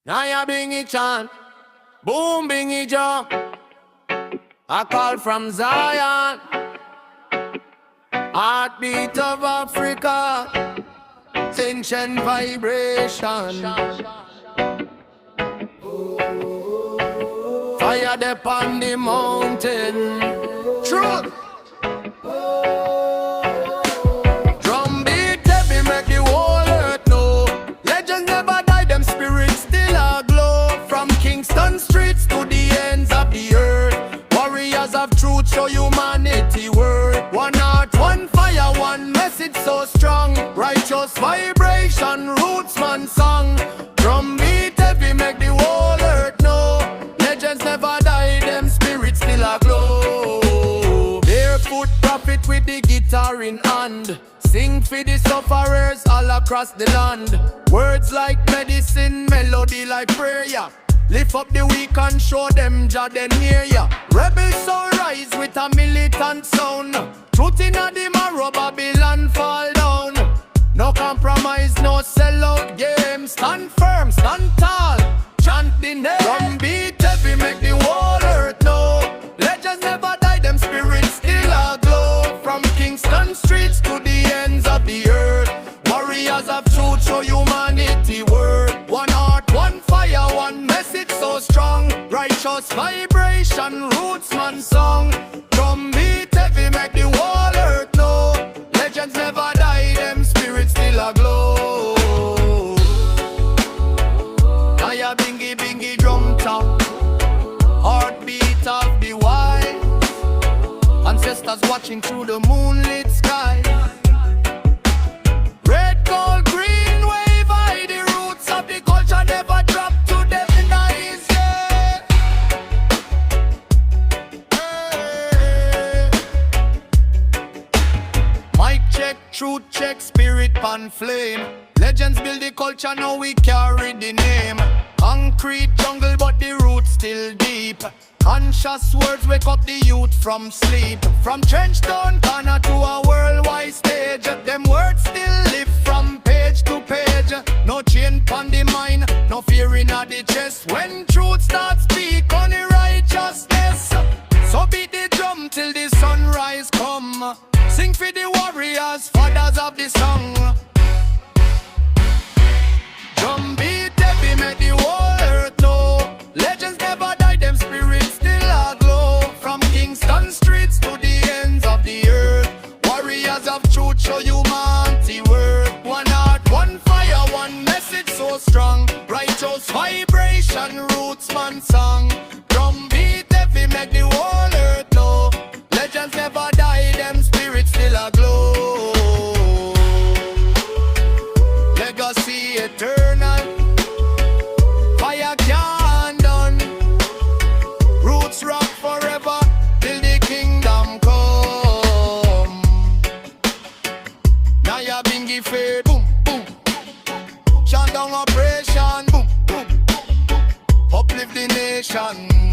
Naya Bingy chant, boom Bingy jump. I call from Zion, heartbeat of Africa, tension vibration. Fire upon the mountain, truth. Drum beat heavy, make the whole earth know. Legends never die, them spirits still aglow. From Kingston streets to the ends of the earth, warriors of truth show humanity worth. One heart, one fire, one message so strong. Righteous vibration, roots man song. Drum beat heavy, make the whole earth know. Legends never die, them spirits still aglow. Barefoot prophet with the guitar in hand, sing for the sufferers all across the land. Words like medicine, melody like prayer. Lift up the weak and show them Jah then near ya. Rebels so rise with a militant sound. Truth in a the marrow, Babylon fall down. No compromise, no sellout game. Stand firm, stand tall, chant the name. Drum beat heavy, make the whole earth know. Legends never die, them spirits still aglow. From Kingston streets to the ends of the earth, warriors of truth show humanity worth. One heart, one fire, one message so strong. Righteous vibration, roots man song. Drum beat heavy, make the whole earth know. Legends never die, them spirits still aglow. Naya Bingy Bingy drum top, heartbeat of the wild. Ancestors watching through the moonlit sky. Red, gold, green wave, high the roots of the culture never drop to them eyes, yeah. Hey. Mic check, truth check, spirit pan flame. Legends build the culture, now we carry the name. Concrete jungle, but the roots still deep. Conscious words wake up the youth from sleep. From trench town corner to a worldwide stage, them words still live from page to page. No chain pon the mind, no fear in the chest. When truth starts speak on the righteousness, so beat the drum till the sunrise come. Sing for the warriors, fathers of the song. Drum beat heavy, make the whole earth know. Legends never die, them spirits still aglow. From Kingston streets to the ends of the earth, warriors of truth show humanity worth. One heart, one fire, one message so strong. Righteous vibration, roots man song. Drum beat heavy, make the whole earth know. Legends never die, them spirits still aglow. Legacy eternal, fire can't done. Roots rock forever till the kingdom come. Naya Bingy fade, boom, boom. Chant down oppression, boom, boom. Uplift the nation.